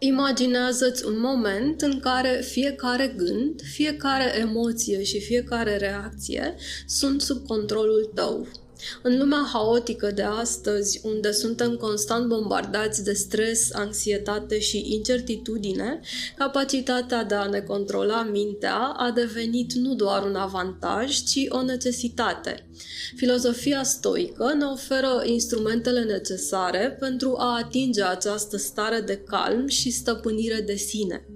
Imaginează-ți un moment în care fiecare gând, fiecare emoție și fiecare reacție sunt sub controlul tău. În lumea haotică de astăzi, unde suntem constant bombardați de stres, anxietate și incertitudine, capacitatea de a ne controla mintea a devenit nu doar un avantaj, ci o necesitate. Filozofia stoică ne oferă instrumentele necesare pentru a atinge această stare de calm și stăpânire de sine.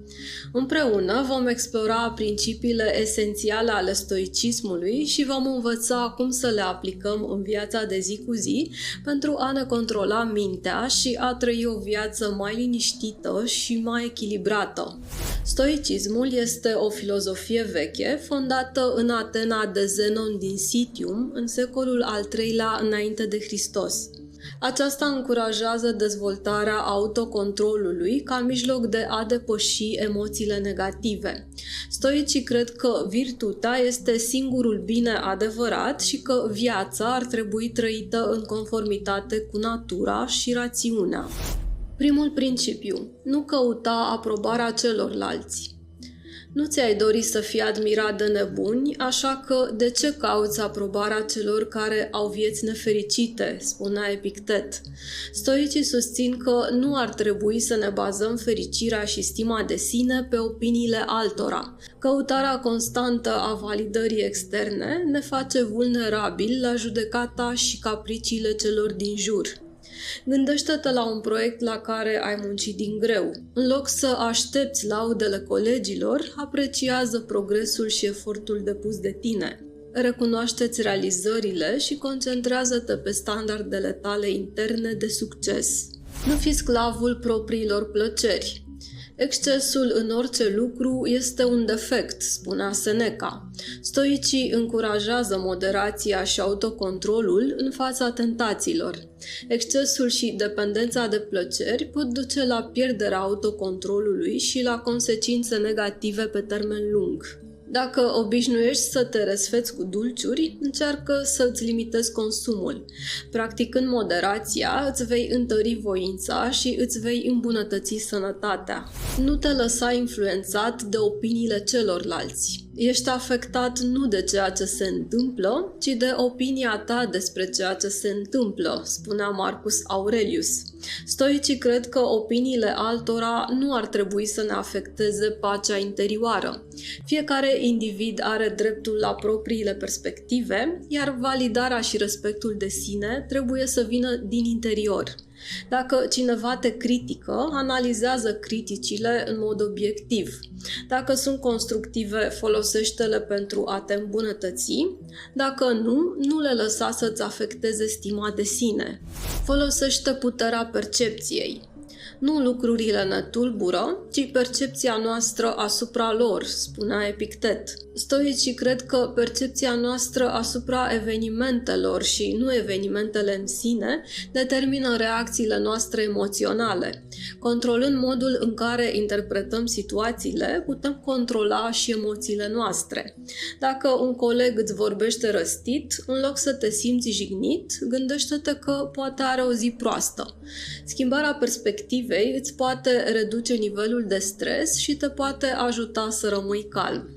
Împreună vom explora principiile esențiale ale stoicismului și vom învăța cum să le aplicăm în viața de zi cu zi pentru a ne controla mintea și a trăi o viață mai liniștită și mai echilibrată. Stoicismul este o filozofie veche fondată în Atena de Zenon din Citium în secolul al III-lea înainte de Hristos. Aceasta încurajează dezvoltarea autocontrolului ca mijloc de a depăși emoțiile negative. Stoicii cred că virtutea este singurul bine adevărat și că viața ar trebui trăită în conformitate cu natura și rațiunea. Primul principiu: nu căuta aprobarea celorlalți. Nu ți-ai dori să fii admirat de nebuni, așa că de ce cauți aprobarea celor care au vieți nefericite, spunea Epictet. Stoicii susțin că nu ar trebui să ne bazăm fericirea și stima de sine pe opiniile altora. Căutarea constantă a validării externe ne face vulnerabili la judecata și capriciile celor din jur. Gândește-te la un proiect la care ai muncit din greu. În loc să aștepți laudele colegilor, apreciază progresul și efortul depus de tine. Recunoaște-ți realizările și concentrează-te pe standardele tale interne de succes. Nu fi sclavul propriilor plăceri. Excesul în orice lucru este un defect, spunea Seneca. Stoicii încurajează moderația și autocontrolul în fața tentațiilor. Excesul și dependența de plăceri pot duce la pierderea autocontrolului și la consecințe negative pe termen lung. Dacă obișnuiești să te răsfeți cu dulciuri, încearcă să-ți limitezi consumul. Practicând moderația, îți vei întări voința și îți vei îmbunătăți sănătatea. Nu te lăsa influențat de opiniile celorlalți. Ești afectat nu de ceea ce se întâmplă, ci de opinia ta despre ceea ce se întâmplă, spunea Marcus Aurelius. Stoicii cred că opiniile altora nu ar trebui să ne afecteze pacea interioară. Fiecare individ are dreptul la propriile perspective, iar validarea și respectul de sine trebuie să vină din interior. Dacă cineva te critică, analizează criticile în mod obiectiv. Dacă sunt constructive, folosește-le pentru a te îmbunătăți. Dacă nu, nu le lăsa să-ți afecteze stima de sine. Folosește puterea percepției. Nu lucrurile ne tulbură, ci percepția noastră asupra lor, spunea Epictet. Stoicii cred că percepția noastră asupra evenimentelor și nu evenimentele în sine determină reacțiile noastre emoționale. Controlând modul în care interpretăm situațiile, putem controla și emoțiile noastre. Dacă un coleg îți vorbește răstit, în loc să te simți jignit, gândește-te că poate are o zi proastă. Schimbarea perspectivei îți poate reduce nivelul de stres și te poate ajuta să rămâi calm.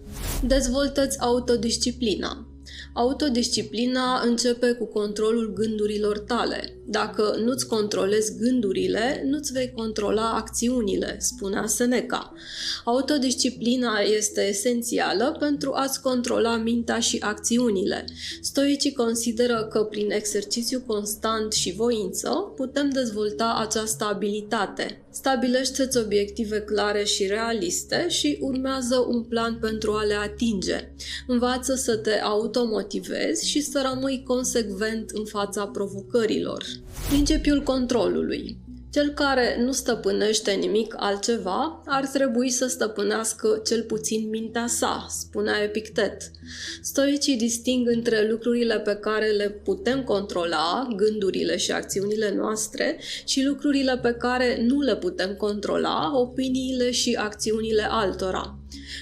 Dezvoltă-ți autodisciplina. Autodisciplina începe cu controlul gândurilor tale. Dacă nu-ți controlezi gândurile, nu-ți vei controla acțiunile, spunea Seneca. Autodisciplina este esențială pentru a-ți controla mintea și acțiunile. Stoicii consideră că prin exercițiu constant și voință putem dezvolta această abilitate. Stabilește-ți obiective clare și realiste și urmează un plan pentru a le atinge. Învață să te automotivezi și să rămâi consecvent în fața provocărilor. Principiul controlului. Cel care nu stăpânește nimic altceva ar trebui să stăpânească cel puțin mintea sa, spunea Epictet. Stoicii disting între lucrurile pe care le putem controla, gândurile și acțiunile noastre, și lucrurile pe care nu le putem controla, opiniile și acțiunile altora.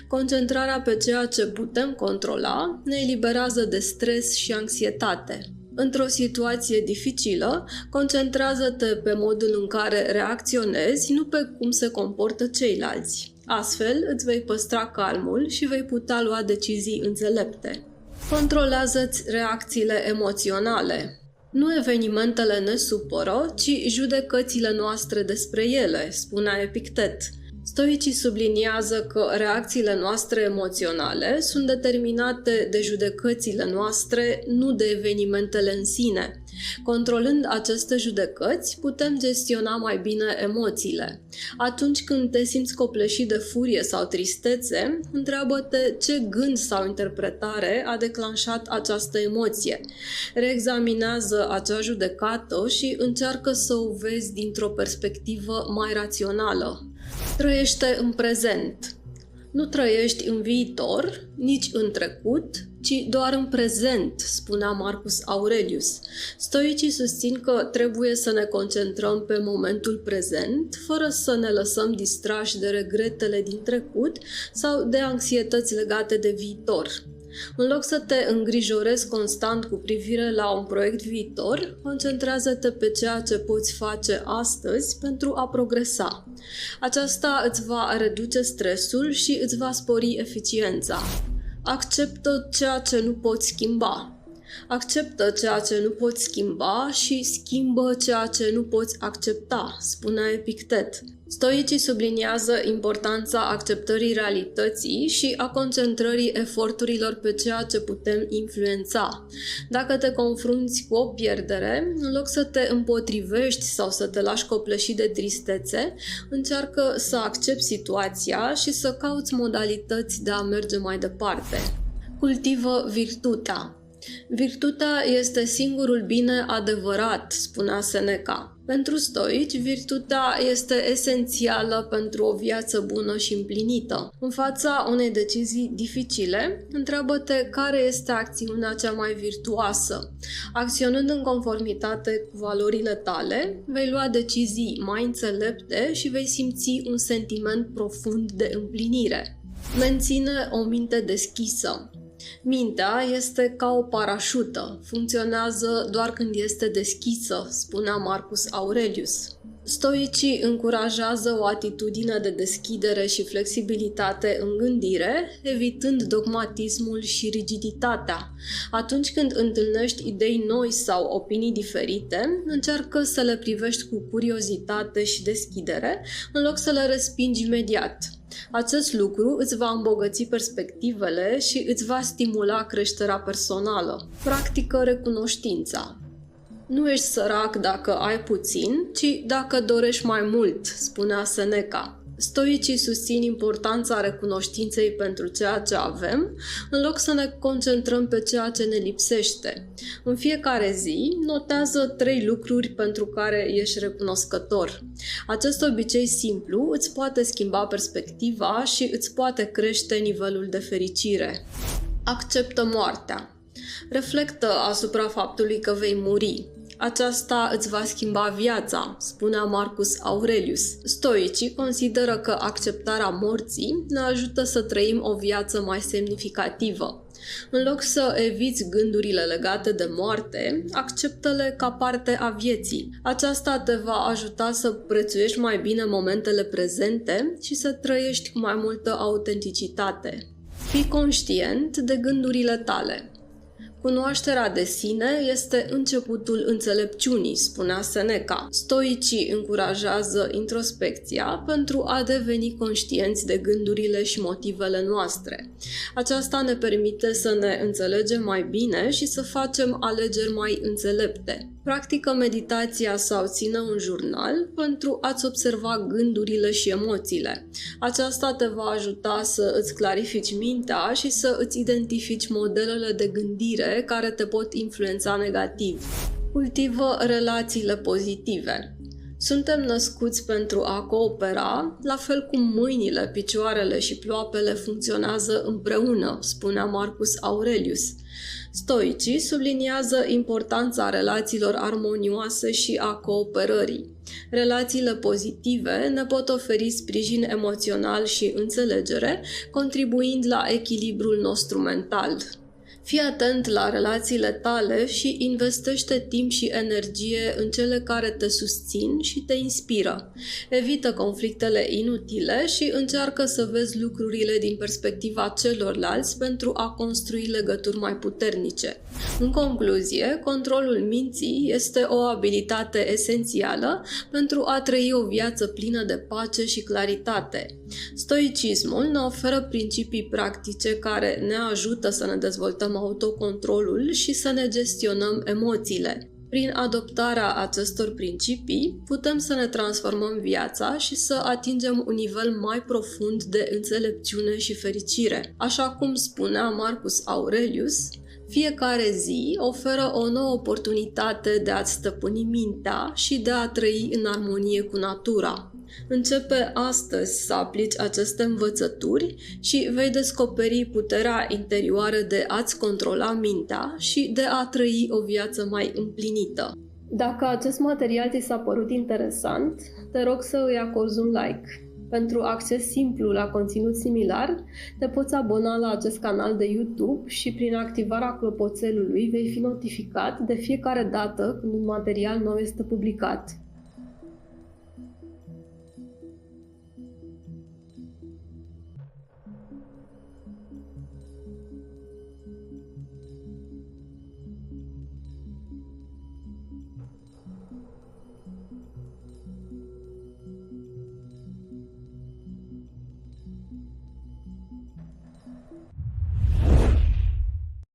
Concentrarea pe ceea ce putem controla ne eliberează de stres și anxietate. Într-o situație dificilă, concentrează-te pe modul în care reacționezi, nu pe cum se comportă ceilalți. Astfel, îți vei păstra calmul și vei putea lua decizii înțelepte. Controlează-ți reacțiile emoționale. Nu evenimentele ne supără, ci judecățile noastre despre ele, spunea Epictet. Stoicii subliniază că reacțiile noastre emoționale sunt determinate de judecățile noastre, nu de evenimentele în sine. Controlând aceste judecăți, putem gestiona mai bine emoțiile. Atunci când te simți copleșit de furie sau tristețe, întreabă-te ce gând sau interpretare a declanșat această emoție. Reexaminează acea judecată și încearcă să o vezi dintr-o perspectivă mai rațională. Trăiește în prezent. Nu trăiești în viitor, nici în trecut, ci doar în prezent, spunea Marcus Aurelius. Stoicii susțin că trebuie să ne concentrăm pe momentul prezent, fără să ne lăsăm distrași de regretele din trecut sau de anxietăți legate de viitor. În loc să te îngrijorezi constant cu privire la un proiect viitor, concentrează-te pe ceea ce poți face astăzi pentru a progresa. Aceasta îți va reduce stresul și îți va spori eficiența. Acceptă ceea ce nu poți schimba. Acceptă ceea ce nu poți schimba și schimbă ceea ce nu poți accepta, spunea Epictet. Stoicii subliniază importanța acceptării realității și a concentrării eforturilor pe ceea ce putem influența. Dacă te confrunți cu o pierdere, în loc să te împotrivești sau să te lași copleșit de tristețe, încearcă să accepti situația și să cauți modalități de a merge mai departe. Cultivă virtutea. Virtutea este singurul bine adevărat, spunea Seneca. Pentru stoici, virtutea este esențială pentru o viață bună și împlinită. În fața unei decizii dificile, întreabă-te care este acțiunea cea mai virtuoasă. Acționând în conformitate cu valorile tale, vei lua decizii mai înțelepte și vei simți un sentiment profund de împlinire. Menține o minte deschisă. Mintea este ca o parașută, funcționează doar când este deschisă, spunea Marcus Aurelius. Stoicii încurajează o atitudine de deschidere și flexibilitate în gândire, evitând dogmatismul și rigiditatea. Atunci când întâlnești idei noi sau opinii diferite, încearcă să le privești cu curiozitate și deschidere, în loc să le respingi imediat. Acest lucru îți va îmbogăți perspectivele și îți va stimula creșterea personală. Practică recunoștința. Nu ești sărac dacă ai puțin, ci dacă dorești mai mult, spunea Seneca. Stoicii susțin importanța recunoștinței pentru ceea ce avem, în loc să ne concentrăm pe ceea ce ne lipsește. În fiecare zi, notează 3 lucruri pentru care ești recunoscător. Acest obicei simplu îți poate schimba perspectiva și îți poate crește nivelul de fericire. Acceptă moartea. Reflectă asupra faptului că vei muri. Aceasta îți va schimba viața, spunea Marcus Aurelius. Stoicii consideră că acceptarea morții ne ajută să trăim o viață mai semnificativă. În loc să eviți gândurile legate de moarte, acceptă-le ca parte a vieții. Aceasta te va ajuta să prețuiești mai bine momentele prezente și să trăiești cu mai multă autenticitate. Fii conștient de gândurile tale. Cunoașterea de sine este începutul înțelepciunii, spunea Seneca. Stoicii încurajează introspecția pentru a deveni conștienți de gândurile și motivele noastre. Aceasta ne permite să ne înțelegem mai bine și să facem alegeri mai înțelepte. Practică meditația sau ține un jurnal pentru a-ți observa gândurile și emoțiile. Aceasta te va ajuta să îți clarifici mintea și să îți identifici modelele de gândire care te pot influența negativ. Cultivă relațiile pozitive. Suntem născuți pentru a coopera, la fel cum mâinile, picioarele și ploapele funcționează împreună, spunea Marcus Aurelius. Stoicii subliniază importanța relațiilor armonioase și a cooperării. Relațiile pozitive ne pot oferi sprijin emoțional și înțelegere, contribuind la echilibrul nostru mental. Fii atent la relațiile tale și investește timp și energie în cele care te susțin și te inspiră. Evită conflictele inutile și încearcă să vezi lucrurile din perspectiva celorlalți pentru a construi legături mai puternice. În concluzie, controlul minții este o abilitate esențială pentru a trăi o viață plină de pace și claritate. Stoicismul ne oferă principii practice care ne ajută să ne dezvoltăm autocontrolul și să ne gestionăm emoțiile. Prin adoptarea acestor principii, putem să ne transformăm viața și să atingem un nivel mai profund de înțelepciune și fericire. Așa cum spunea Marcus Aurelius, fiecare zi oferă o nouă oportunitate de a-ți stăpâni mintea și de a trăi în armonie cu natura. Începe astăzi să aplici aceste învățături și vei descoperi puterea interioară de a-ți controla mintea și de a trăi o viață mai împlinită. Dacă acest material ți s-a părut interesant, te rog să îi acorzi un like. Pentru acces simplu la conținut similar, te poți abona la acest canal de YouTube și prin activarea clopoțelului vei fi notificat de fiecare dată când un material nou este publicat.